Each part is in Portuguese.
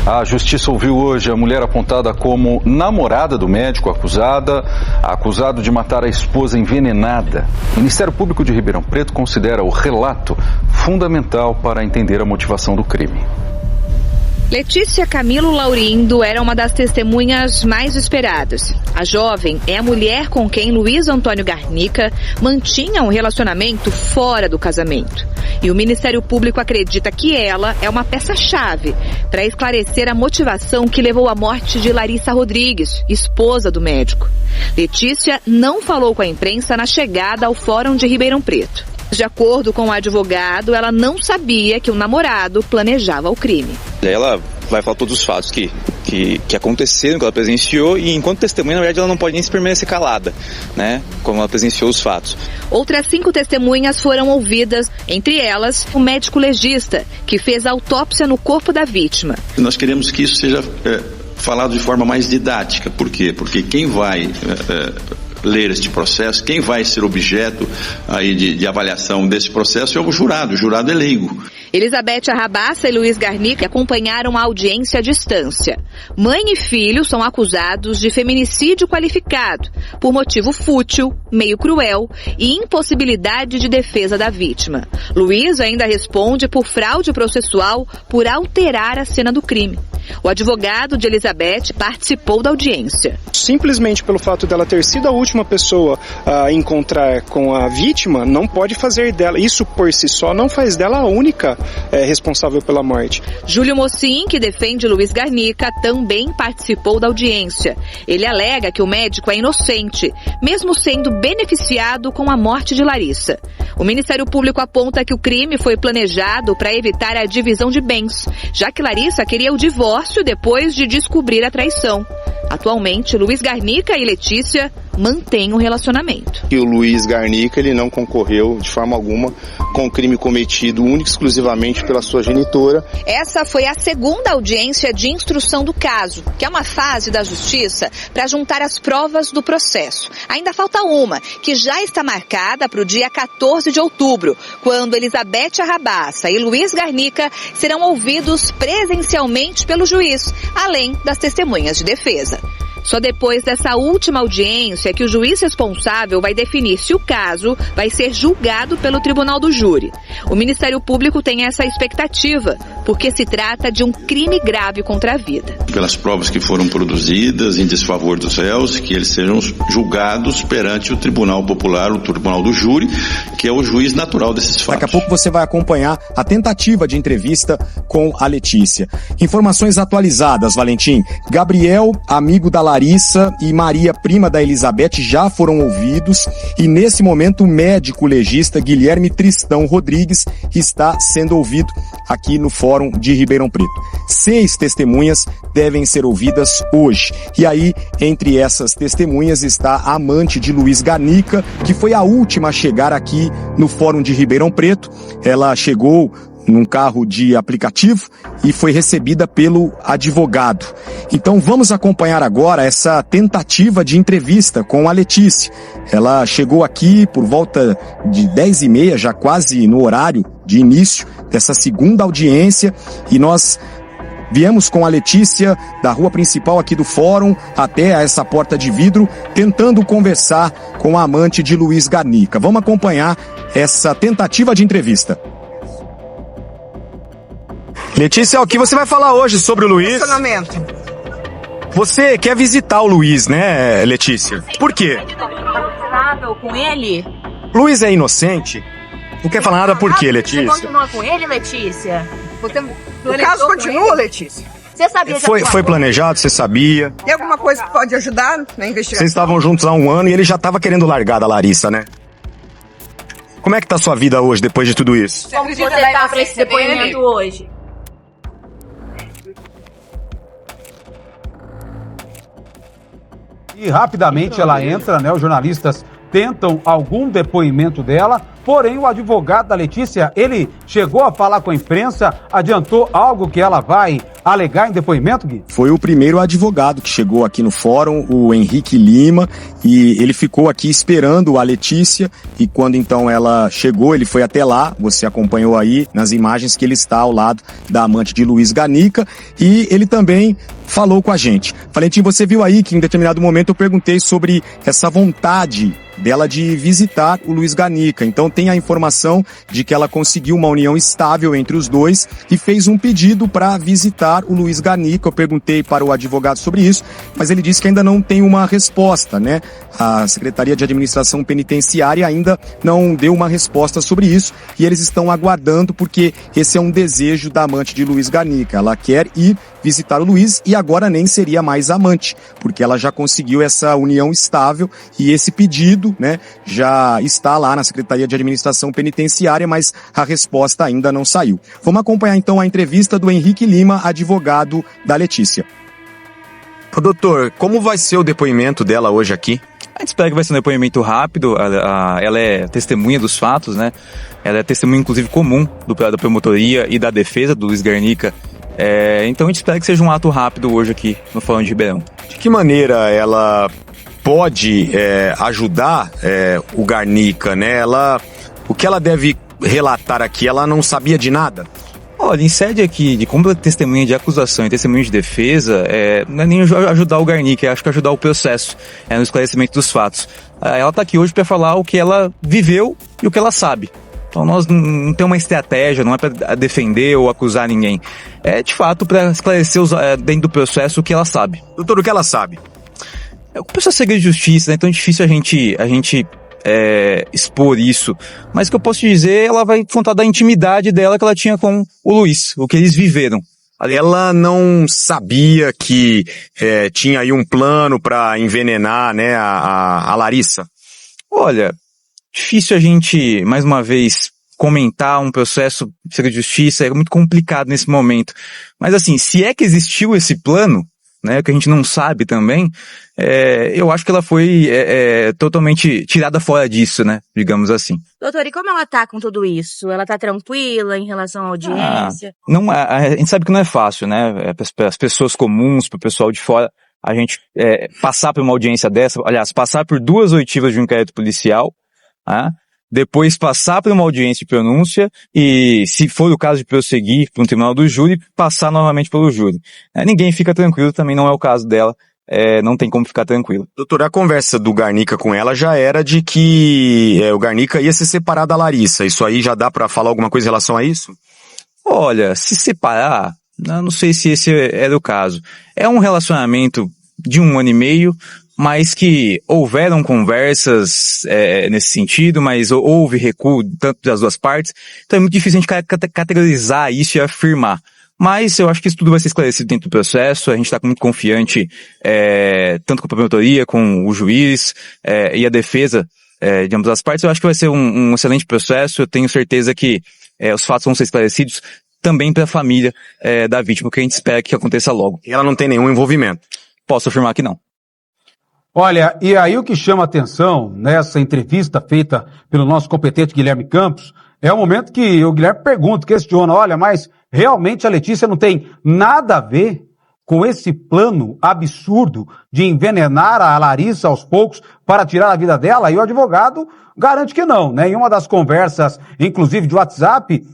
A justiça ouviu hoje a mulher apontada como namorada do médico acusado de matar a esposa envenenada. O Ministério Público de Ribeirão Preto considera o relato fundamental para entender a motivação do crime. Letícia Camilo Laurindo era uma das testemunhas mais esperadas. A jovem é a mulher com quem Luiz Antônio Garnica mantinha um relacionamento fora do casamento. E o Ministério Público acredita que ela é uma peça-chave para esclarecer a motivação que levou à morte de Larissa Rodrigues, esposa do médico. Letícia não falou com a imprensa na chegada ao Fórum de Ribeirão Preto. De acordo com o advogado, ela não sabia que o namorado planejava o crime. Ela vai falar todos os fatos que aconteceram, que ela presenciou, e enquanto testemunha, na verdade, ela não pode nem se permanecer calada, né? Como ela presenciou os fatos. Outras 5 testemunhas foram ouvidas, entre elas o médico legista, que fez a autópsia no corpo da vítima. Nós queremos que isso seja falado de forma mais didática. Por quê? Porque quem vai ler este processo, quem vai ser objeto aí de avaliação desse processo é o jurado é leigo. Elizabeth Arrabassa e Luiz Garnica acompanharam a audiência à distância. Mãe e filho são acusados de feminicídio qualificado, por motivo fútil, meio cruel e impossibilidade de defesa da vítima. Luiz ainda responde por fraude processual por alterar a cena do crime. O advogado de Elizabeth participou da audiência. Simplesmente pelo fato dela ter sido a última pessoa a encontrar com a vítima, não pode fazer dela, isso por si só não faz dela a única responsável pela morte. Júlio Mocin, que defende Luiz Garnica, também participou da audiência. Ele alega que o médico é inocente, mesmo sendo beneficiado com a morte de Larissa. O Ministério Público aponta que o crime foi planejado para evitar a divisão de bens, já que Larissa queria o divórcio depois de descobrir a traição. Atualmente, Luiz Garnica e Letícia mantêm um relacionamento. E o Luiz Garnica, ele não concorreu de forma alguma com o crime cometido única e exclusivamente pela sua genitora. Essa foi a segunda audiência de instrução do caso, que é uma fase da justiça para juntar as provas do processo. Ainda falta uma, que já está marcada para o dia 14 de outubro, quando Elizabeth Arrabassa e Luiz Garnica serão ouvidos presencialmente pelo juiz, além das testemunhas de defesa. Só depois dessa última audiência que o juiz responsável vai definir se o caso vai ser julgado pelo Tribunal do Júri. O Ministério Público tem essa expectativa, porque se trata de um crime grave contra a vida. Pelas provas que foram produzidas em desfavor dos réus, que eles sejam julgados perante o Tribunal Popular, o Tribunal do Júri, que é o juiz natural desses fatos. Daqui a pouco você vai acompanhar a tentativa de entrevista com a Letícia. Informações atualizadas, Valentim. Gabriel, amigo da Larissa, e Maria, prima da Elizabeth, já foram ouvidos, e nesse momento o médico legista Guilherme Tristão Rodrigues está sendo ouvido aqui no Fórum de Ribeirão Preto. 6 testemunhas devem ser ouvidas hoje. E aí, entre essas testemunhas está a amante de Luiz Garnica, que foi a última a chegar aqui no Fórum de Ribeirão Preto. Ela chegou num carro de aplicativo e foi recebida pelo advogado. Então vamos acompanhar agora essa tentativa de entrevista com a Letícia. Ela chegou aqui por volta de 10h30, já quase no horário de início dessa segunda audiência, e nós viemos com a Letícia da rua principal aqui do fórum até essa porta de vidro, tentando conversar com a amante de Luiz Garnica. Vamos acompanhar essa tentativa de entrevista. Letícia, o que você vai falar hoje sobre o Luiz? Você quer visitar o Luiz, né, Letícia? Por quê? Com ele? Luiz é inocente? Não quer falar nada por quê, Letícia? Você continua com ele, Letícia? O caso continua, Letícia? Você sabia de Foi planejado, você sabia? Tem alguma coisa que pode ajudar na investigação? Vocês estavam juntos há 1 ano e ele já estava querendo largar da Larissa, né? Como é que tá a sua vida hoje, depois de tudo isso? Como você tá pra esse depoimento hoje? E rapidamente ela entra, né? Os jornalistas tentam algum depoimento dela, porém o advogado da Letícia, ele chegou a falar com a imprensa, adiantou algo que ela vai alegar em depoimento, Gui? Foi o primeiro advogado que chegou aqui no fórum, o Henrique Lima, e ele ficou aqui esperando a Letícia, e quando então ela chegou, ele foi até lá, você acompanhou aí nas imagens que ele está ao lado da amante de Luiz Garnica, e ele também falou com a gente. Valentim, você viu aí que em determinado momento eu perguntei sobre essa vontade dela de visitar o Luiz Garnica. Então tem a informação de que ela conseguiu uma união estável entre os dois e fez um pedido para visitar o Luiz Garnica. Eu perguntei para o advogado sobre isso, mas ele disse que ainda não tem uma resposta, né? A Secretaria de Administração Penitenciária ainda não deu uma resposta sobre isso e eles estão aguardando porque esse é um desejo da amante de Luiz Garnica. Ela quer ir visitar o Luiz e agora nem seria mais amante, porque ela já conseguiu essa união estável e esse pedido, né, já está lá na Secretaria de Administração Penitenciária, mas a resposta ainda não saiu. Vamos acompanhar então a entrevista do Henrique Lima, advogado da Letícia. Ô, doutor, como vai ser o depoimento dela hoje aqui? A gente espera que vai ser um depoimento rápido, ela é testemunha dos fatos, né? Ela é testemunha, inclusive, comum da promotoria e da defesa do Luiz Garnica. Então a gente espera que seja um ato rápido hoje aqui no Fórum de Ribeirão. De que maneira ela pode ajudar o Garnica, né? O que ela deve relatar aqui, ela não sabia de nada? Olha, em sede aqui de como testemunha de acusação e testemunha de defesa, não é nem ajudar o Garnica, acho que ajudar o processo, no esclarecimento dos fatos. Ela está aqui hoje para falar o que ela viveu e o que ela sabe. Então nós não temos uma estratégia, não é para defender ou acusar ninguém. É de fato para esclarecer dentro do processo o que ela sabe. Doutor, o que ela sabe? O processo é segredo de justiça, né? Então é difícil a gente expor isso. Mas o que eu posso te dizer, ela vai contar da intimidade dela que ela tinha com o Luiz, o que eles viveram. Ela não sabia que tinha aí um plano para envenenar, né, a Larissa? Olha, difícil a gente, mais uma vez, comentar um processo de segredo de justiça, é muito complicado nesse momento. Mas assim, se é que existiu esse plano, né, que a gente não sabe também, eu acho que ela foi totalmente tirada fora disso, né, digamos assim. Doutor, e como ela tá com tudo isso? Ela tá tranquila em relação à audiência? Não, a gente sabe que não é fácil, né, para as pessoas comuns, para o pessoal de fora, a gente passar por uma audiência dessa, aliás, passar por 2 oitivas de um inquérito policial, depois passar por uma audiência de pronúncia e, se for o caso de prosseguir para um tribunal do júri, passar novamente pelo júri. Ninguém fica tranquilo, também não é o caso dela, não tem como ficar tranquilo. Doutor, a conversa do Garnica com ela já era de que o Garnica ia se separar da Larissa. Isso aí já dá para falar alguma coisa em relação a isso? Olha, se separar, eu não sei se esse era o caso. É um relacionamento de 1 ano e meio, mas que houveram conversas nesse sentido, mas houve recuo tanto das duas partes, então é muito difícil a gente categorizar isso e afirmar. Mas eu acho que isso tudo vai ser esclarecido dentro do processo, a gente está muito confiante, tanto com a promotoria, com o juiz e a defesa de ambas as partes. Eu acho que vai ser um excelente processo, eu tenho certeza que os fatos vão ser esclarecidos também para a família da vítima, o que a gente espera que aconteça logo. E ela não tem nenhum envolvimento? Posso afirmar que não. Olha, e aí o que chama atenção nessa entrevista feita pelo nosso competente Guilherme Campos é o momento que o Guilherme pergunta, questiona, olha, mas realmente a Letícia não tem nada a ver com esse plano absurdo de envenenar a Larissa aos poucos para tirar a vida dela? E o advogado garante que não, né? Em uma das conversas, inclusive de WhatsApp,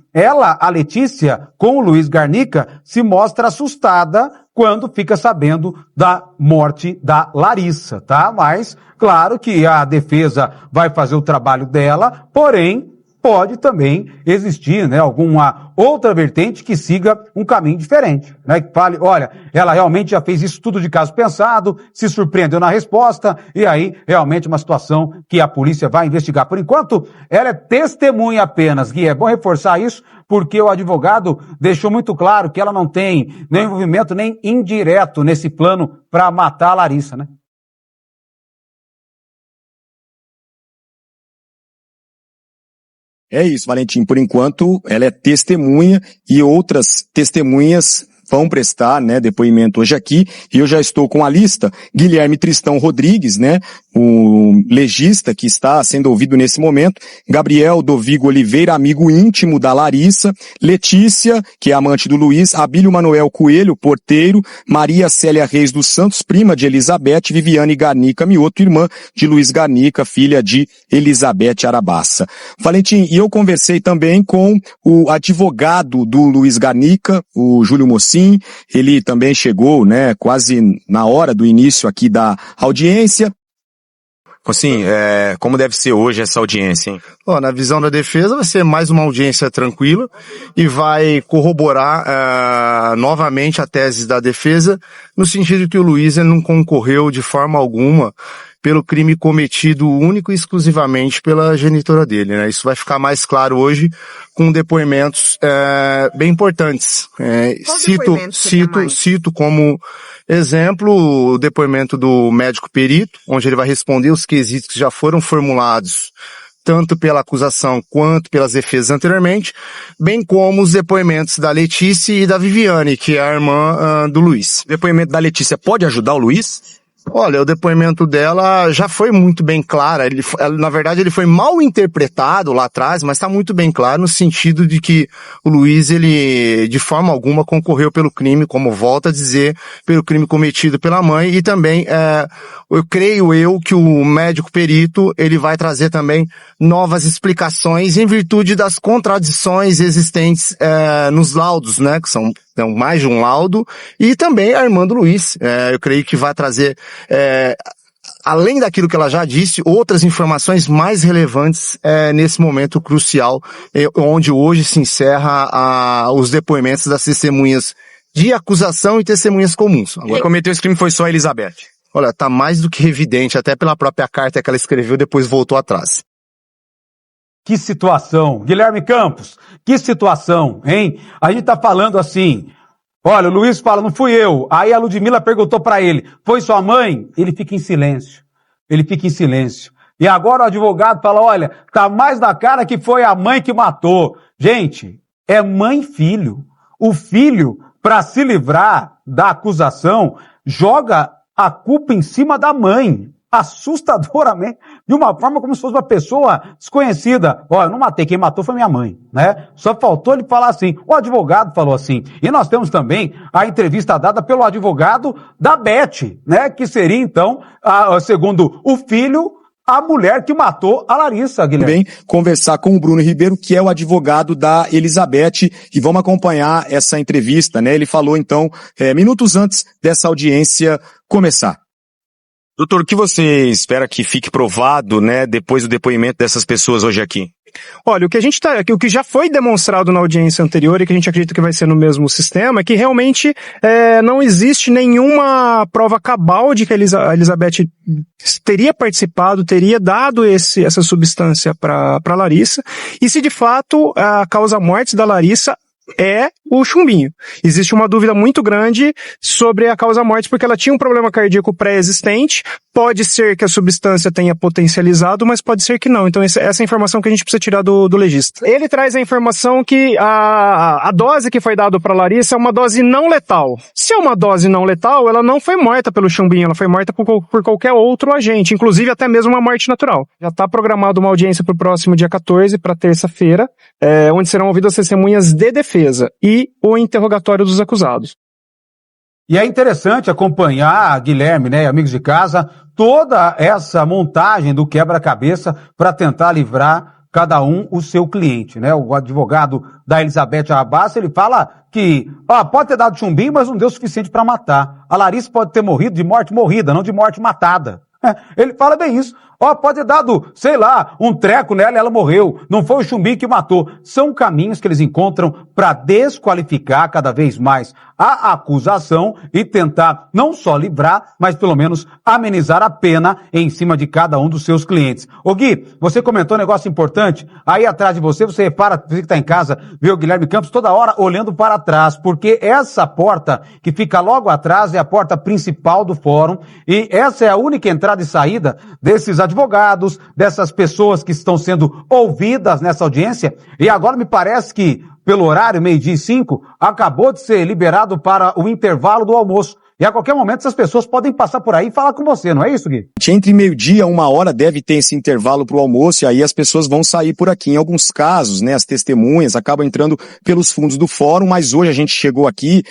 a Letícia, com o Luiz Garnica, se mostra assustada quando fica sabendo da morte da Larissa, tá? Mas, claro que a defesa vai fazer o trabalho dela, porém, pode também existir, né, alguma outra vertente que siga um caminho diferente, né, que fale, olha, ela realmente já fez isso tudo de caso pensado, se surpreendeu na resposta, e aí realmente uma situação que a polícia vai investigar. Por enquanto, ela é testemunha apenas, Gui, é bom reforçar isso, porque o advogado deixou muito claro que ela não tem nem envolvimento nem indireto nesse plano para matar a Larissa, né? É isso, Valentim. Por enquanto, ela é testemunha e outras testemunhas vão prestar, né, depoimento hoje aqui, e eu já estou com a lista. Guilherme Tristão Rodrigues, né, o legista que está sendo ouvido nesse momento, Gabriel Dovigo Oliveira, amigo íntimo da Larissa, Letícia, que é amante do Luiz, Abílio Manuel Coelho, porteiro, Maria Célia Reis dos Santos, prima de Elizabeth, Viviane Garnica Mioto, irmã de Luiz Garnica, filha de Elizabeth Arabaça. Valentim, e eu conversei também com o advogado do Luiz Garnica, o Júlio Mocin, ele também chegou, né, quase na hora do início aqui da audiência. Assim, como deve ser hoje essa audiência, hein? Na visão da defesa vai ser mais uma audiência tranquila e vai corroborar novamente a tese da defesa, no sentido de que o Luiz ele não concorreu de forma alguma pelo crime cometido único e exclusivamente pela genitora dele, né? Isso vai ficar mais claro hoje com depoimentos bem importantes. Cito como exemplo o depoimento do médico perito, onde ele vai responder os quesitos que já foram formulados tanto pela acusação quanto pelas defesas anteriormente, bem como os depoimentos da Letícia e da Viviane, que é a irmã do Luiz. O depoimento da Letícia pode ajudar o Luiz? Olha, o depoimento dela já foi muito bem claro. Na verdade, ele foi mal interpretado lá atrás, mas está muito bem claro no sentido de que o Luiz, ele, de forma alguma, concorreu pelo crime, como volta a dizer, pelo crime cometido pela mãe, e também, eu creio que o médico perito, ele vai trazer também novas explicações em virtude das contradições existentes, nos laudos, né, que são mais de um laudo, e também a irmã do Luiz. Eu creio que vai trazer, além daquilo que ela já disse, outras informações mais relevantes nesse momento crucial, onde hoje se encerra os depoimentos das testemunhas de acusação e testemunhas comuns. Quem cometeu esse crime foi só a Elizabeth. Olha, tá mais do que evidente, até pela própria carta que ela escreveu, depois voltou atrás. Que situação, Guilherme Campos, que situação, hein? A gente tá falando assim, olha, o Luiz fala, não fui eu. Aí a Ludmila perguntou pra ele, foi sua mãe? Ele fica em silêncio. E agora o advogado fala, olha, tá mais na cara que foi a mãe que matou. Gente, é mãe e filho. O filho, pra se livrar da acusação, joga a culpa em cima da mãe. Assustadoramente, de uma forma como se fosse uma pessoa desconhecida. Olha, eu não matei, quem matou foi minha mãe, né? Só faltou ele falar assim, o advogado falou assim. E nós temos também a entrevista dada pelo advogado da Beth, né? Que seria então, segundo o filho, a mulher que matou a Larissa, Guilherme. Também conversar com o Bruno Ribeiro, que é o advogado da Elizabeth, e vamos acompanhar essa entrevista, né? Ele falou então, minutos antes dessa audiência começar. Doutor, o que você espera que fique provado, né, depois do depoimento dessas pessoas hoje aqui? Olha, o que já foi demonstrado na audiência anterior e que a gente acredita que vai ser no mesmo sistema é que realmente não existe nenhuma prova cabal de que a Elizabeth teria participado, teria dado essa substância para Larissa, e se de fato a causa-morte da Larissa é o chumbinho. Existe uma dúvida muito grande sobre a causa-morte, porque ela tinha um problema cardíaco pré-existente. Pode ser que a substância tenha potencializado, mas pode ser que não. Então essa é a informação que a gente precisa tirar do legista. Ele traz a informação que a dose que foi dada para Larissa é uma dose não letal. Se é uma dose não letal, ela não foi morta pelo chumbinho, ela foi morta por qualquer outro agente, inclusive até mesmo uma morte natural. Já está programada uma audiência para o próximo dia 14, para terça-feira, onde serão ouvidas as testemunhas de defesa e o interrogatório dos acusados. E é interessante acompanhar, Guilherme, né, amigos de casa, toda essa montagem do quebra-cabeça para tentar livrar cada um o seu cliente, né? O advogado da Elizabeth Arabaça, ele fala que pode ter dado chumbinho, mas não deu o suficiente para matar. A Larissa pode ter morrido de morte morrida, não de morte matada. Ele fala bem isso. Pode ter dado, sei lá, um treco nela e ela morreu. Não foi o chumbinho que matou. São caminhos que eles encontram para desqualificar cada vez mais a acusação e tentar não só livrar, mas pelo menos amenizar a pena em cima de cada um dos seus clientes. Ô Gui, você comentou um negócio importante. Aí atrás de você repara, você que está em casa, vê o Guilherme Campos toda hora olhando para trás, porque essa porta que fica logo atrás é a porta principal do fórum e essa é a única entrada e saída desses advogados, dessas pessoas que estão sendo ouvidas nessa audiência, e agora me parece que pelo horário, 12:05, acabou de ser liberado para o intervalo do almoço. E a qualquer momento essas pessoas podem passar por aí e falar com você, não é isso, Gui? Entre meio-dia e 1h deve ter esse intervalo para o almoço e aí as pessoas vão sair por aqui. Em alguns casos, né, as testemunhas acabam entrando pelos fundos do fórum, mas hoje a gente chegou aqui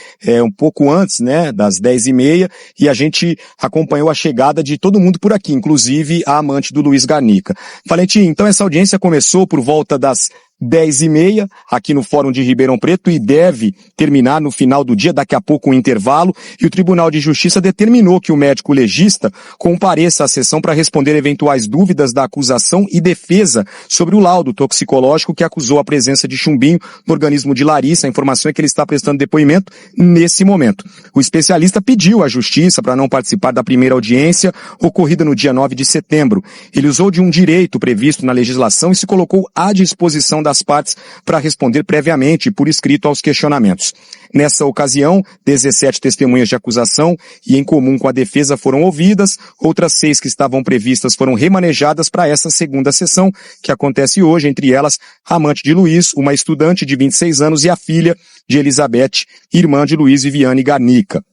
um pouco antes, né, das 10h30 e a gente acompanhou a chegada de todo mundo por aqui, inclusive a amante do Luiz Garnica. Valentim, então essa audiência começou por volta das 10h30 aqui no Fórum de Ribeirão Preto e deve terminar no final do dia, daqui a pouco um intervalo, e o Tribunal de Justiça determinou que o médico legista compareça à sessão para responder eventuais dúvidas da acusação e defesa sobre o laudo toxicológico que acusou a presença de chumbinho no organismo de Larissa. A informação é que ele está prestando depoimento nesse momento. O especialista pediu à Justiça para não participar da primeira audiência, ocorrida no dia 9 de setembro. Ele usou de um direito previsto na legislação e se colocou à disposição das partes para responder previamente e por escrito aos questionamentos. Nessa ocasião, 17 testemunhas de acusação e em comum com a defesa foram ouvidas, outras 6 que estavam previstas foram remanejadas para essa segunda sessão, que acontece hoje, entre elas a amante de Luiz, uma estudante de 26 anos e a filha de Elizabeth, irmã de Luiz Viviane Garnica.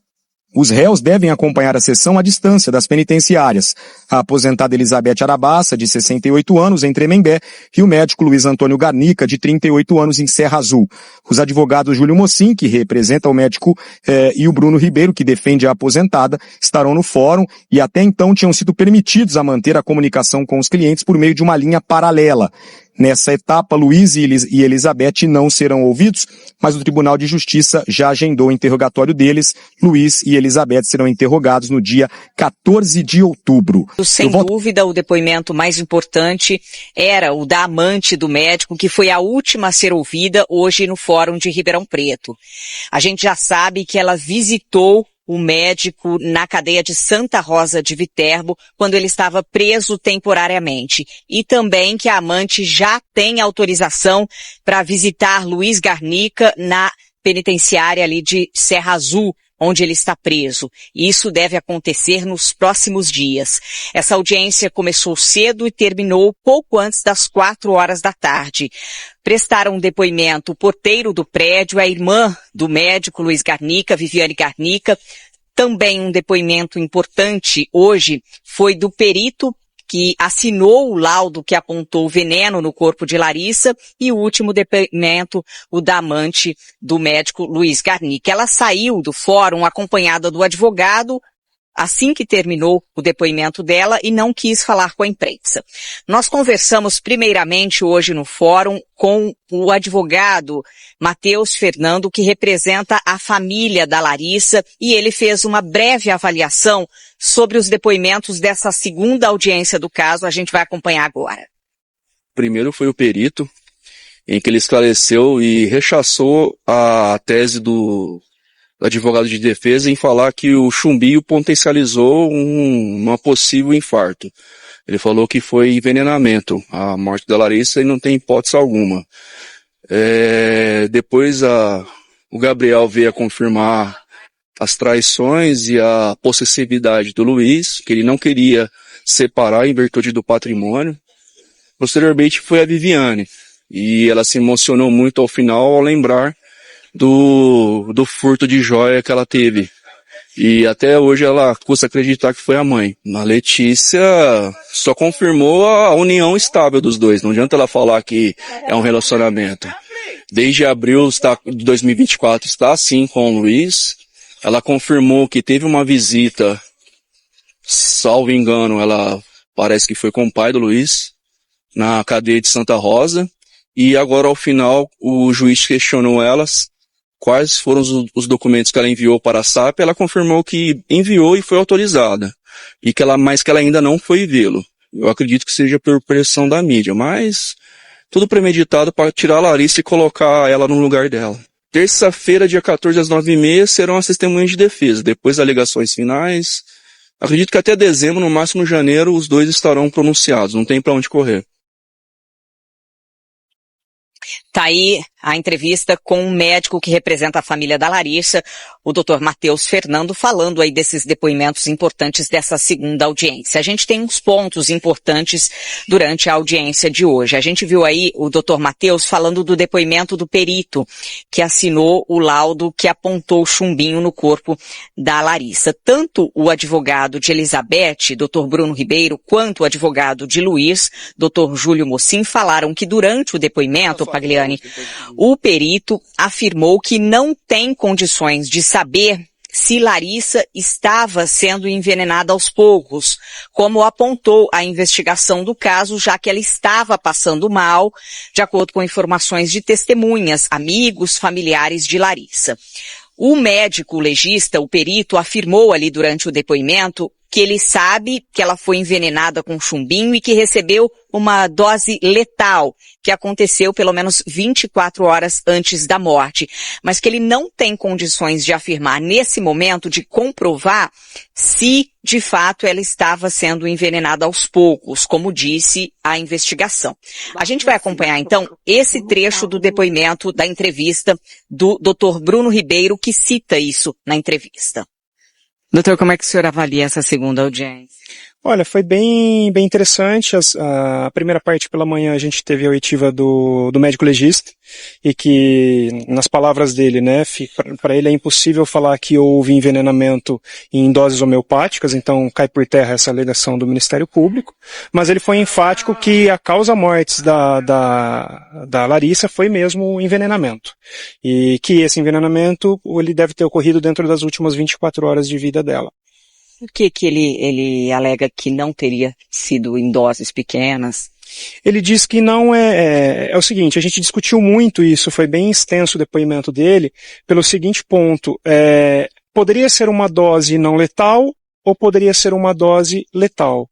Os réus devem acompanhar a sessão à distância das penitenciárias. A aposentada Elizabeth Arabassa, de 68 anos, em Tremembé, e o médico Luiz Antônio Garnica, de 38 anos, em Serra Azul. Os advogados Júlio Mocin, que representa o médico, e o Bruno Ribeiro, que defende a aposentada, estarão no fórum e até então tinham sido permitidos a manter a comunicação com os clientes por meio de uma linha paralela. Nessa etapa, Luiz e Elizabeth não serão ouvidos, mas o Tribunal de Justiça já agendou o interrogatório deles. Luiz e Elizabeth serão interrogados no dia 14 de outubro. Sem dúvida, o depoimento mais importante era o da amante do médico, que foi a última a ser ouvida hoje no Fórum de Ribeirão Preto. A gente já sabe que ela visitou o médico na cadeia de Santa Rosa de Viterbo, quando ele estava preso temporariamente. E também que a amante já tem autorização para visitar Luiz Garnica na penitenciária ali de Serra Azul, onde ele está preso. E isso deve acontecer nos próximos dias. Essa audiência começou cedo e terminou pouco antes das 16h. Prestaram depoimento o porteiro do prédio, a irmã do médico Luiz Garnica, Viviane Garnica. Também um depoimento importante hoje foi do perito que assinou o laudo que apontou veneno no corpo de Larissa, e o último depoimento, o da amante do médico Luiz Garnica. Ela saiu do fórum acompanhada do advogado assim que terminou o depoimento dela e não quis falar com a imprensa. Nós conversamos primeiramente hoje no fórum com o advogado Matheus Fernando, que representa a família da Larissa, e ele fez uma breve avaliação sobre os depoimentos dessa segunda audiência do caso. A gente vai acompanhar agora. Primeiro foi o perito, em que ele esclareceu e rechaçou a tese do advogado de defesa em falar que o chumbinho potencializou uma possível infarto. Ele falou que foi envenenamento, a morte da Larissa, e não tem hipótese alguma. Depois o Gabriel veio a confirmar as traições e a possessividade do Luiz, que ele não queria separar em virtude do patrimônio. Posteriormente foi a Viviane, e ela se emocionou muito ao final ao lembrar do furto de joia que ela teve. E até hoje ela custa acreditar que foi a mãe. A Letícia só confirmou a união estável dos dois. Não adianta ela falar que é um relacionamento. Desde abril de 2024 está assim com o Luiz. Ela confirmou que teve uma visita, salvo engano, ela parece que foi com o pai do Luiz, na cadeia de Santa Rosa. E agora ao final o juiz questionou elas quais foram os documentos que ela enviou para a SAP. Ela confirmou que enviou e foi autorizada, mas que ela ainda não foi vê-lo. Eu acredito que seja por pressão da mídia, mas tudo premeditado para tirar a Larissa e colocar ela no lugar dela. Terça-feira, dia 14, às 9h30, serão as testemunhas de defesa. Depois das alegações finais, acredito que até dezembro, no máximo janeiro, os dois estarão pronunciados. Não tem para onde correr. Tá aí a entrevista com um médico que representa a família da Larissa, o Dr. Matheus Fernando, falando aí desses depoimentos importantes dessa segunda audiência. A gente tem uns pontos importantes durante a audiência de hoje. A gente viu aí o Dr. Matheus falando do depoimento do perito que assinou o laudo que apontou o chumbinho no corpo da Larissa. Tanto o advogado de Elizabeth, Dr. Bruno Ribeiro, quanto o advogado de Luiz, Dr. Júlio Mocin, falaram que durante o depoimento, Pagliani, o perito afirmou que não tem condições de saber se Larissa estava sendo envenenada aos poucos, como apontou a investigação do caso, já que ela estava passando mal, de acordo com informações de testemunhas, amigos, familiares de Larissa. O médico legista, o perito, afirmou ali durante o depoimento que ele sabe que ela foi envenenada com chumbinho e que recebeu uma dose letal, que aconteceu pelo menos 24 horas antes da morte, mas que ele não tem condições de afirmar nesse momento, de comprovar se de fato ela estava sendo envenenada aos poucos, como disse a investigação. A gente vai acompanhar então esse trecho do depoimento da entrevista do Dr. Bruno Ribeiro, que cita isso na entrevista. Doutor, como é que o senhor avalia essa segunda audiência? Olha, foi bem interessante. A primeira parte pela manhã a gente teve a oitiva do médico legista, e que, nas palavras dele, né, para ele é impossível falar que houve envenenamento em doses homeopáticas, então cai por terra essa alegação do Ministério Público, mas ele foi enfático que a causa mortis da Larissa foi mesmo o envenenamento, e que esse envenenamento ele deve ter ocorrido dentro das últimas 24 horas de vida dela. Por que ele alega que não teria sido em doses pequenas? Ele diz que não é o seguinte, a gente discutiu muito isso, foi bem extenso o depoimento dele, pelo seguinte ponto, poderia ser uma dose não letal ou poderia ser uma dose letal.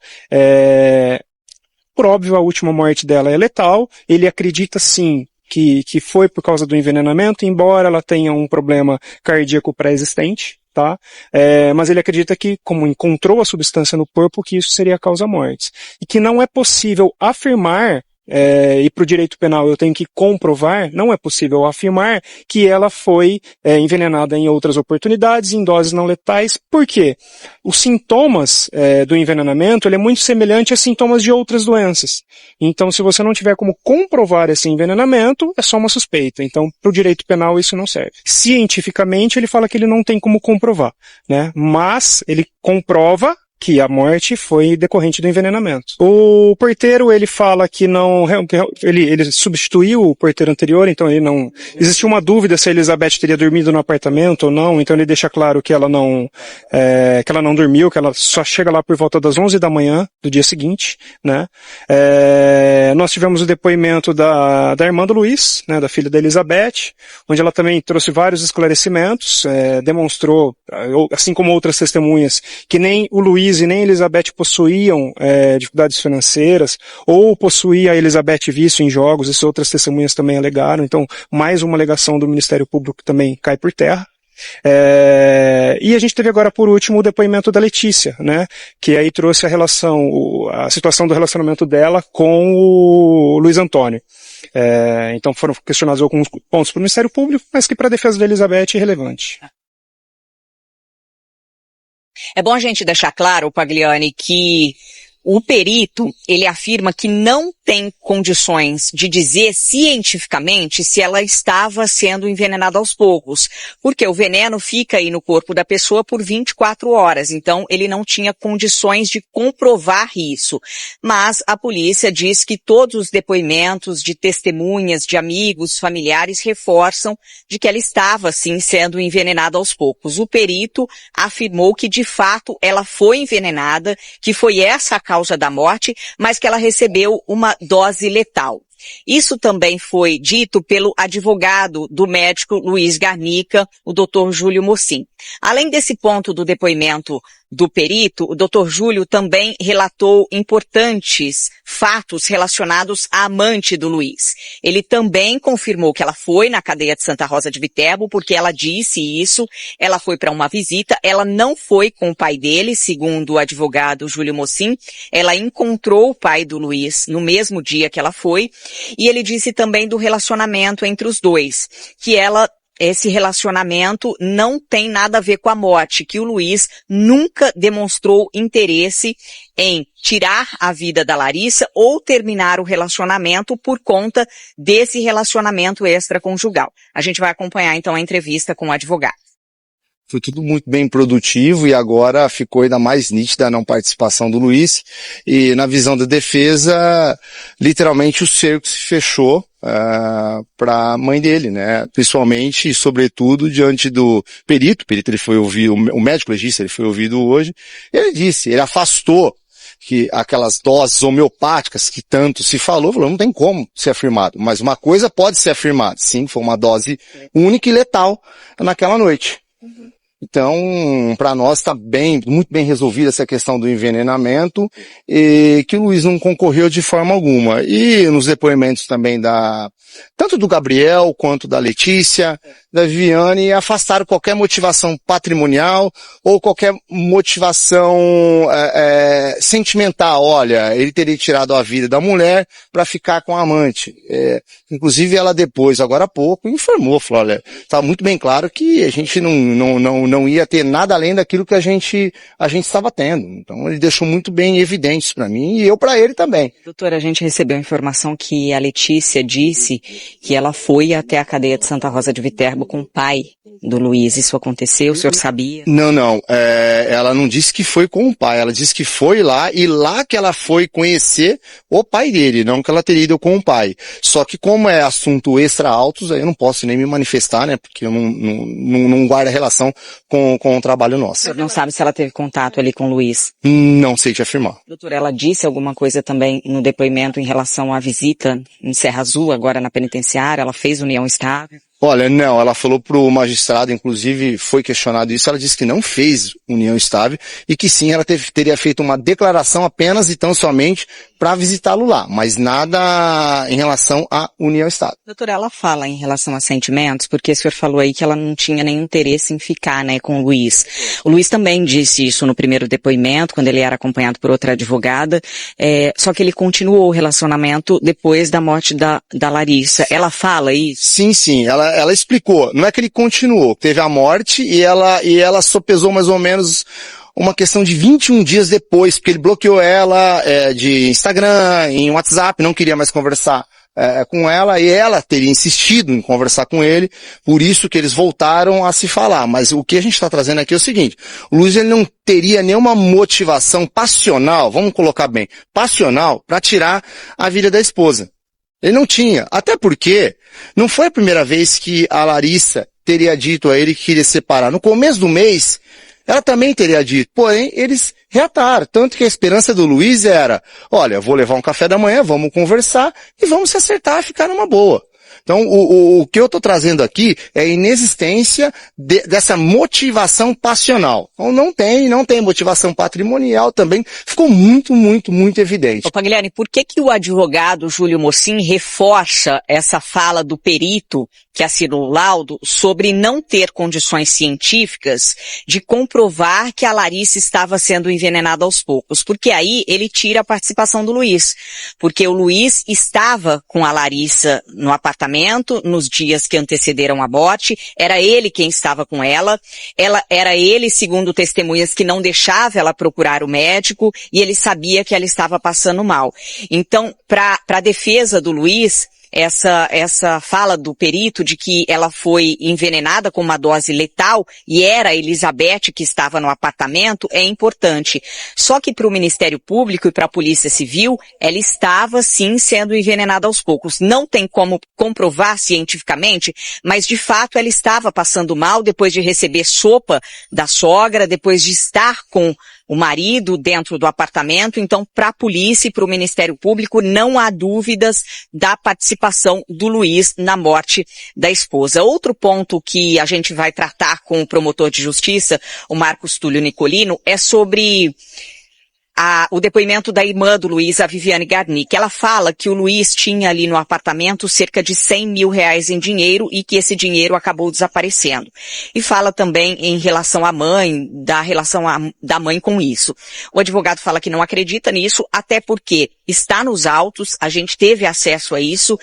Por óbvio, a última morte dela é letal, ele acredita sim que foi por causa do envenenamento, embora ela tenha um problema cardíaco pré-existente, tá? Mas ele acredita que, como encontrou a substância no corpo, que isso seria a causa mortis. E que não é possível afirmar, e para o direito penal eu tenho que comprovar, não é possível afirmar que ela foi envenenada em outras oportunidades, em doses não letais. Por quê? Os sintomas do envenenamento ele é muito semelhante a sintomas de outras doenças. Então, se você não tiver como comprovar esse envenenamento, é só uma suspeita. Então, para o direito penal isso não serve. Cientificamente, ele fala que ele não tem como comprovar, né? Mas ele comprova que a morte foi decorrente do envenenamento. O porteiro, ele fala que não, ele substituiu o porteiro anterior, então ele não, existiu uma dúvida se a Elizabeth teria dormido no apartamento ou não, então ele deixa claro que ela não dormiu, que ela só chega lá por volta das 11 da manhã do dia seguinte, né? Nós tivemos o depoimento da irmã do Luiz, né, da filha da Elizabeth, onde ela também trouxe vários esclarecimentos, demonstrou, assim como outras testemunhas, que nem o Luiz e nem a Elizabeth possuíam dificuldades financeiras, ou possuía a Elizabeth vício em jogos, isso outras testemunhas também alegaram, então mais uma alegação do Ministério Público também cai por terra. E a gente teve agora por último o depoimento da Letícia, né, que aí trouxe a situação do relacionamento dela com o Luiz Antônio. Então foram questionados alguns pontos para o Ministério Público, mas que para a defesa da Elizabeth é relevante. É bom a gente deixar claro, Pagliani, que o perito, ele afirma que não tem condições de dizer cientificamente se ela estava sendo envenenada aos poucos, porque o veneno fica aí no corpo da pessoa por 24 horas, então ele não tinha condições de comprovar isso. Mas a polícia diz que todos os depoimentos de testemunhas, de amigos, familiares reforçam de que ela estava sim sendo envenenada aos poucos. O perito afirmou que de fato ela foi envenenada, que foi essa a causa da morte, mas que ela recebeu uma dose letal. Isso também foi dito pelo advogado do médico Luiz Garnica, o Dr. Júlio Mocin. Além desse ponto do depoimento do perito, o Dr. Júlio também relatou importantes fatos relacionados à amante do Luiz. Ele também confirmou que ela foi na cadeia de Santa Rosa de Viterbo, porque ela disse isso, ela foi para uma visita, ela não foi com o pai dele, segundo o advogado Júlio Mocin, ela encontrou o pai do Luiz no mesmo dia que ela foi, E ele disse também do relacionamento entre os dois, que esse relacionamento não tem nada a ver com a morte, que o Luiz nunca demonstrou interesse em tirar a vida da Larissa ou terminar o relacionamento por conta desse relacionamento extraconjugal. A gente vai acompanhar então a entrevista com o advogado. Foi tudo muito bem produtivo e agora ficou ainda mais nítida a não participação do Luiz. E na visão da defesa, literalmente o cerco se fechou para a mãe dele, né? Principalmente e sobretudo diante do perito. O perito ele foi ouvido, o médico legista ele foi ouvido hoje. Ele afastou que aquelas doses homeopáticas que tanto se falou, não tem como ser afirmado. Mas uma coisa pode ser afirmada, sim, foi uma dose única e letal naquela noite. Então, para nós está muito bem resolvida essa questão do envenenamento e que o Luiz não concorreu de forma alguma. E nos depoimentos também tanto do Gabriel quanto da Letícia, da Viviane, afastaram qualquer motivação patrimonial ou qualquer motivação sentimental. Olha, ele teria tirado a vida da mulher para ficar com a amante. Inclusive ela depois, agora há pouco, informou, falou, olha, está muito bem claro que a gente não ia ter nada além daquilo que a gente estava tendo. Então ele deixou muito bem evidentes para mim e eu para ele também. Doutora, a gente recebeu a informação que a Letícia disse que ela foi até a cadeia de Santa Rosa de Viterbo com o pai do Luiz. Isso aconteceu? O senhor sabia? Não. Ela não disse que foi com o pai. Ela disse que foi lá e lá que ela foi conhecer o pai dele, não que ela teria ido com o pai. Só que como é assunto extra-autos, aí eu não posso nem me manifestar, né? Porque eu não guardo relação com o trabalho nosso. O senhor não sabe se ela teve contato ali com o Luiz? Não sei te afirmar. Doutora, ela disse alguma coisa também no depoimento em relação à visita em Serra Azul, agora na penitenciária? Ela fez união estável? Olha, não, ela falou pro magistrado, inclusive foi questionado isso, ela disse que não fez união estável e que sim, ela teria feito uma declaração apenas e tão somente para visitá-lo lá, mas nada em relação à união estável. Doutora, ela fala em relação a sentimentos, porque o senhor falou aí que ela não tinha nenhum interesse em ficar, né, com o Luiz. O Luiz também disse isso no primeiro depoimento, quando ele era acompanhado por outra advogada, só que ele continuou o relacionamento depois da morte da Larissa. Ela fala isso? Sim, ela explicou, não é que ele continuou, teve a morte e ela sopesou mais ou menos uma questão de 21 dias depois, porque ele bloqueou ela de Instagram, em WhatsApp, não queria mais conversar com ela e ela teria insistido em conversar com ele, por isso que eles voltaram a se falar. Mas o que a gente está trazendo aqui é o seguinte, o Luiz ele não teria nenhuma motivação passional, vamos colocar bem, passional, para tirar a vida da esposa. Ele não tinha, até porque não foi a primeira vez que a Larissa teria dito a ele que queria separar. No começo do mês, ela também teria dito, porém eles reataram, tanto que a esperança do Luiz era, olha, eu vou levar um café da manhã, vamos conversar e vamos se acertar e ficar numa boa. Então, o que eu estou trazendo aqui é a inexistência dessa motivação passional. Então, não tem motivação patrimonial também. Ficou muito evidente. Ô, Pagliani, por que o advogado Júlio Mocin reforça essa fala do perito que assinou o laudo sobre não ter condições científicas de comprovar que a Larissa estava sendo envenenada aos poucos? Porque aí ele tira a participação do Luiz. Porque o Luiz estava com a Larissa no apartamento nos dias que antecederam a morte, era ele quem estava com ela era ele, segundo testemunhas, que não deixava ela procurar o médico e ele sabia que ela estava passando mal. Então, para a defesa do Luiz, essa fala do perito de que ela foi envenenada com uma dose letal e era a Elizabeth que estava no apartamento é importante. Só que para o Ministério Público e para a Polícia Civil, ela estava sim sendo envenenada aos poucos. Não tem como comprovar cientificamente, mas de fato ela estava passando mal depois de receber sopa da sogra, depois de estar com o marido dentro do apartamento. Então, para a polícia e para o Ministério Público, não há dúvidas da participação do Luiz na morte da esposa. Outro ponto que a gente vai tratar com o promotor de justiça, o Marcos Túlio Nicolino, é sobre o depoimento da irmã do Luiz, a Viviane Garnick. Ela fala que o Luiz tinha ali no apartamento cerca de R$100 mil em dinheiro e que esse dinheiro acabou desaparecendo. E fala também em relação à mãe, da relação da mãe com isso. O advogado fala que não acredita nisso, até porque está nos autos, a gente teve acesso a isso,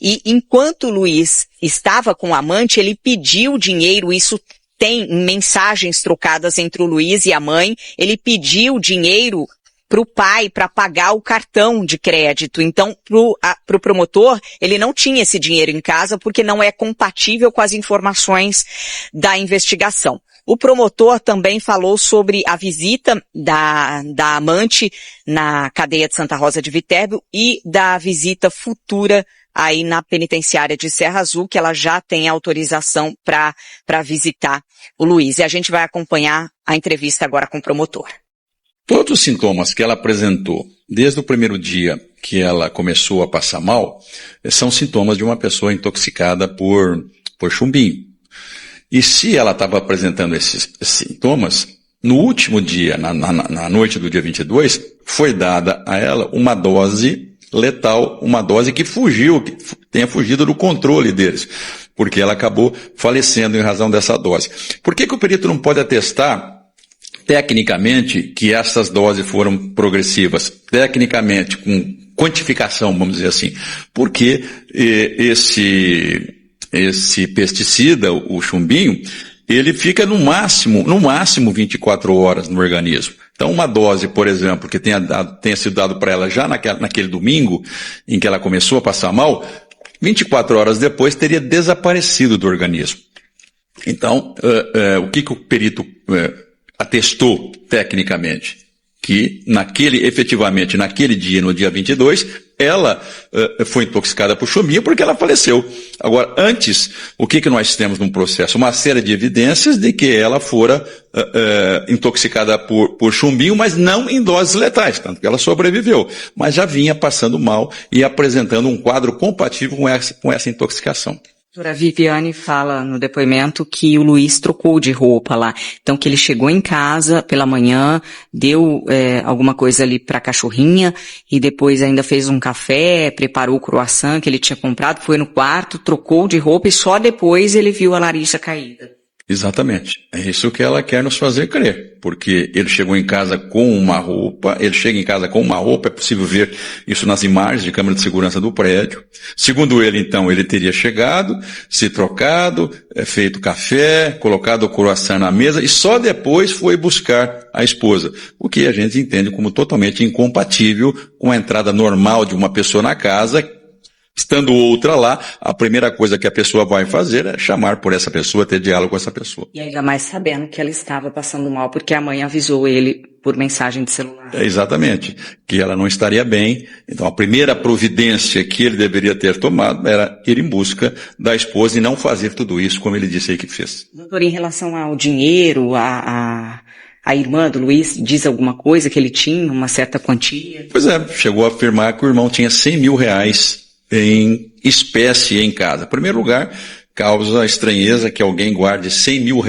e enquanto o Luiz estava com o amante, ele pediu dinheiro, isso tem mensagens trocadas entre o Luiz e a mãe, ele pediu dinheiro para o pai para pagar o cartão de crédito. Então, pro promotor, ele não tinha esse dinheiro em casa porque não é compatível com as informações da investigação. O promotor também falou sobre a visita da amante na cadeia de Santa Rosa de Viterbo e da visita futura aí na penitenciária de Serra Azul, que ela já tem autorização para visitar o Luiz. E a gente vai acompanhar a entrevista agora com o promotor. Todos os sintomas que ela apresentou desde o primeiro dia que ela começou a passar mal são sintomas de uma pessoa intoxicada por chumbinho. E se ela estava apresentando esses sintomas, no último dia, na noite do dia 22, foi dada a ela uma dose letal, uma dose que tenha fugido do controle deles, porque ela acabou falecendo em razão dessa dose. Por que o perito não pode atestar tecnicamente que essas doses foram progressivas? Tecnicamente, com quantificação, vamos dizer assim. Porque esse pesticida, o chumbinho, ele fica no máximo 24 horas no organismo. Então uma dose, por exemplo, que tenha sido dado para ela já naquele domingo em que ela começou a passar mal, 24 horas depois teria desaparecido do organismo. Então, o que o perito atestou tecnicamente? Que efetivamente naquele dia, no dia 22, ela foi intoxicada por chumbinho porque ela faleceu. Agora, antes, o que nós temos num processo? Uma série de evidências de que ela fora intoxicada por chumbinho, mas não em doses letais, tanto que ela sobreviveu, mas já vinha passando mal e apresentando um quadro compatível com essa intoxicação. A doutora Viviane fala no depoimento que o Luiz trocou de roupa lá. Então que ele chegou em casa pela manhã, deu alguma coisa ali pra cachorrinha e depois ainda fez um café, preparou o croissant que ele tinha comprado, foi no quarto, trocou de roupa e só depois ele viu a Larissa caída. Exatamente. É isso que ela quer nos fazer crer. Porque ele chegou em casa com uma roupa, é possível ver isso nas imagens de câmera de segurança do prédio. Segundo ele, então, ele teria chegado, se trocado, feito café, colocado o croissant na mesa e só depois foi buscar a esposa. O que a gente entende como totalmente incompatível com a entrada normal de uma pessoa na casa. Estando outra lá, a primeira coisa que a pessoa vai fazer é chamar por essa pessoa, ter diálogo com essa pessoa. E ainda mais sabendo que ela estava passando mal, porque a mãe avisou ele por mensagem de celular. Exatamente, que ela não estaria bem. Então a primeira providência que ele deveria ter tomado era ir em busca da esposa e não fazer tudo isso como ele disse aí que fez. Doutor, em relação ao dinheiro, a irmã do Luiz diz alguma coisa que ele tinha, uma certa quantia? Pois é, chegou a afirmar que o irmão tinha R$100 mil em espécie em casa. Em primeiro lugar, causa estranheza que alguém guarde R$100 mil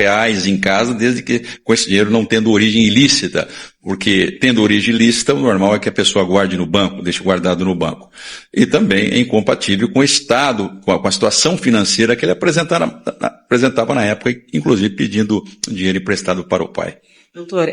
em casa, desde que com esse dinheiro não tendo origem ilícita. Porque tendo origem ilícita, o normal é que a pessoa guarde no banco, deixe guardado no banco. E também é incompatível com o estado, com a situação financeira que ele apresentava na época, inclusive pedindo dinheiro emprestado para o pai. Doutor,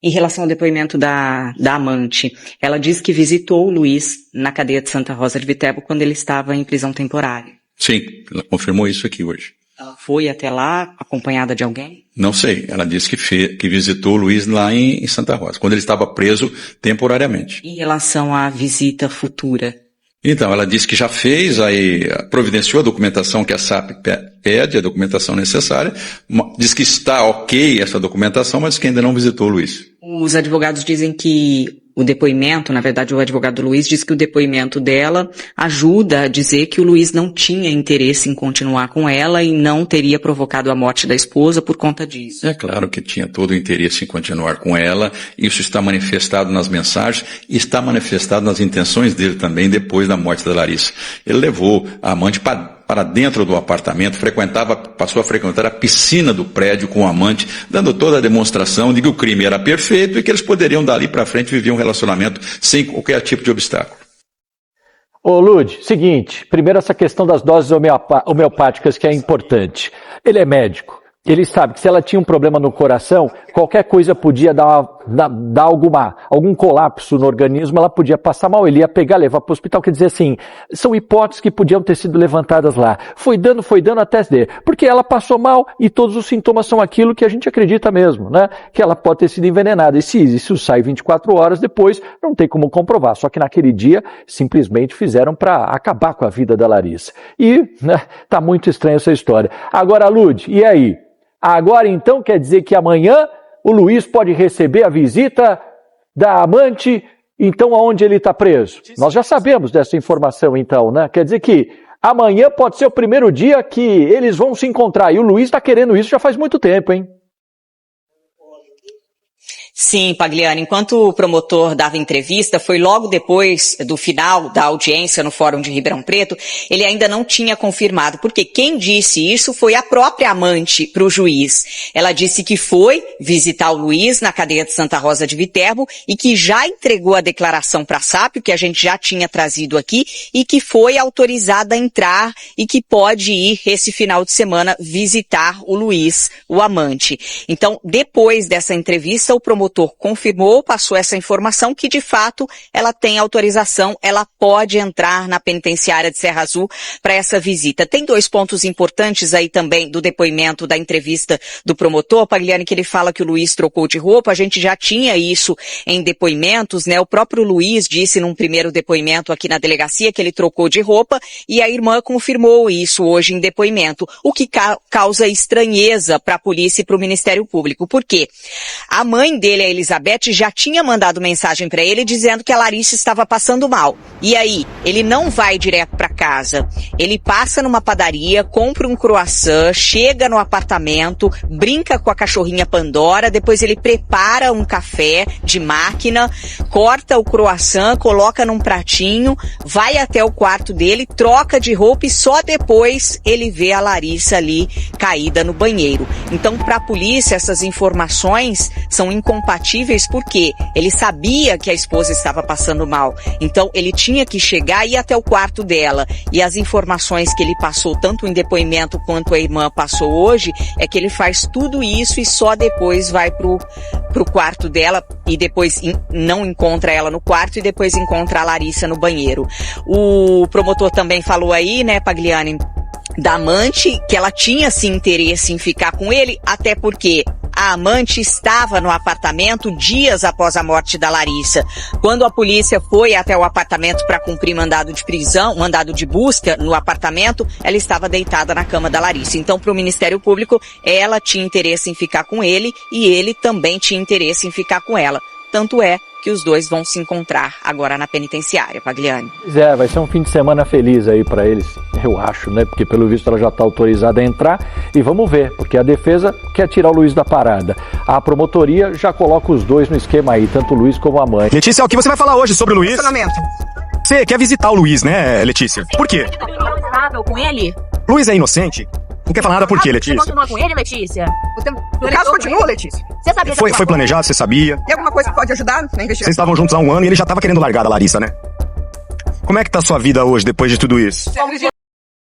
em relação ao depoimento da amante, ela diz que visitou o Luiz na cadeia de Santa Rosa de Viterbo quando ele estava em prisão temporária. Sim, ela confirmou isso aqui hoje. Ela foi até lá acompanhada de alguém? Não sei, ela disse que visitou o Luiz lá em Santa Rosa, quando ele estava preso temporariamente. Em relação à visita futura? Então, ela disse que já fez, aí providenciou a documentação que a SAP pede, a documentação necessária, diz que está ok essa documentação, mas que ainda não visitou o Luiz. Os advogados dizem que o depoimento, na verdade o advogado Luiz diz que o depoimento dela ajuda a dizer que o Luiz não tinha interesse em continuar com ela e não teria provocado a morte da esposa por conta disso. É claro que tinha todo o interesse em continuar com ela, isso está manifestado nas mensagens e está manifestado nas intenções dele também depois da morte da Larissa. Ele levou a amante para para dentro do apartamento, passou a frequentar a piscina do prédio com o amante, dando toda a demonstração de que o crime era perfeito e que eles poderiam dali para frente viver um relacionamento sem qualquer tipo de obstáculo. Ô Lud, seguinte, primeiro essa questão das doses homeopáticas que é importante. Ele é médico. Ele sabe que se ela tinha um problema no coração, qualquer coisa podia dar algum colapso no organismo, ela podia passar mal, ele ia pegar, levar para o hospital. Quer dizer assim, são hipóteses que podiam ter sido levantadas lá. Foi dando até ser. Porque ela passou mal e todos os sintomas são aquilo que a gente acredita mesmo, né? Que ela pode ter sido envenenada. E se isso sai 24 horas depois, não tem como comprovar. Só que naquele dia, simplesmente fizeram para acabar com a vida da Larissa. E, né, tá muito estranha essa história. Agora, Lud, e aí? Agora, então, quer dizer que amanhã o Luiz pode receber a visita da amante, então, aonde ele está preso? Nós já sabemos dessa informação, então, né? Quer dizer que amanhã pode ser o primeiro dia que eles vão se encontrar. E o Luiz está querendo isso já faz muito tempo, hein? Sim, Pagliani, enquanto o promotor dava entrevista, foi logo depois do final da audiência no Fórum de Ribeirão Preto, ele ainda não tinha confirmado, porque quem disse isso foi a própria amante para o juiz. Ela disse que foi visitar o Luiz na cadeia de Santa Rosa de Viterbo e que já entregou a declaração para a SAP, que a gente já tinha trazido aqui, e que foi autorizada a entrar e que pode ir esse final de semana visitar o Luiz, o amante. Então, depois dessa entrevista, o promotor confirmou, passou essa informação que de fato ela tem autorização, ela pode entrar na penitenciária de Serra Azul para essa visita. Tem dois pontos importantes aí também do depoimento da entrevista do promotor, Pagliani, que ele fala que o Luiz trocou de roupa, a gente já tinha isso em depoimentos, né? O próprio Luiz disse num primeiro depoimento aqui na delegacia que ele trocou de roupa e a irmã confirmou isso hoje em depoimento, o que causa estranheza para a polícia e para o Ministério Público. Por quê? A mãe dele, a Elizabeth, já tinha mandado mensagem para ele dizendo que a Larissa estava passando mal. E aí, ele não vai direto para casa. Ele passa numa padaria, compra um croissant, chega no apartamento, brinca com a cachorrinha Pandora, depois ele prepara um café de máquina, corta o croissant, coloca num pratinho, vai até o quarto dele, troca de roupa e só depois ele vê a Larissa ali caída no banheiro. Então, para a polícia, essas informações são incompatíveis porque ele sabia que a esposa estava passando mal. Então, ele tinha que chegar e ir até o quarto dela. E as informações que ele passou, tanto em depoimento quanto a irmã passou hoje, é que ele faz tudo isso e só depois vai pro quarto dela e depois não encontra ela no quarto e depois encontra a Larissa no banheiro. O promotor também falou aí, né, Pagliani, da amante, que ela tinha sim interesse em ficar com ele, até porque a amante estava no apartamento dias após a morte da Larissa. Quando a polícia foi até o apartamento para cumprir mandado de prisão, mandado de busca no apartamento, ela estava deitada na cama da Larissa. Então, para o Ministério Público, ela tinha interesse em ficar com ele e ele também tinha interesse em ficar com ela. Tanto é que os dois vão se encontrar agora na penitenciária, Pagliani. Pois é, vai ser um fim de semana feliz aí para eles, eu acho, né? Porque pelo visto ela já está autorizada a entrar e vamos ver, porque a defesa quer tirar o Luiz da parada. A promotoria já coloca os dois no esquema aí, tanto o Luiz como a mãe. Letícia, o que você vai falar hoje sobre o Luiz? Você quer visitar o Luiz, né, Letícia? Por quê? Com ele? Luiz é inocente? Não quer falar nada por quê, Letícia? Você continua com ele, Letícia? O caso continua, Letícia? Você sabia? Foi planejado, você sabia? Tem alguma coisa que pode ajudar na investigação? Vocês estavam juntos há 1 ano e ele já estava querendo largar da Larissa, né? Como é que tá a sua vida hoje, depois de tudo isso?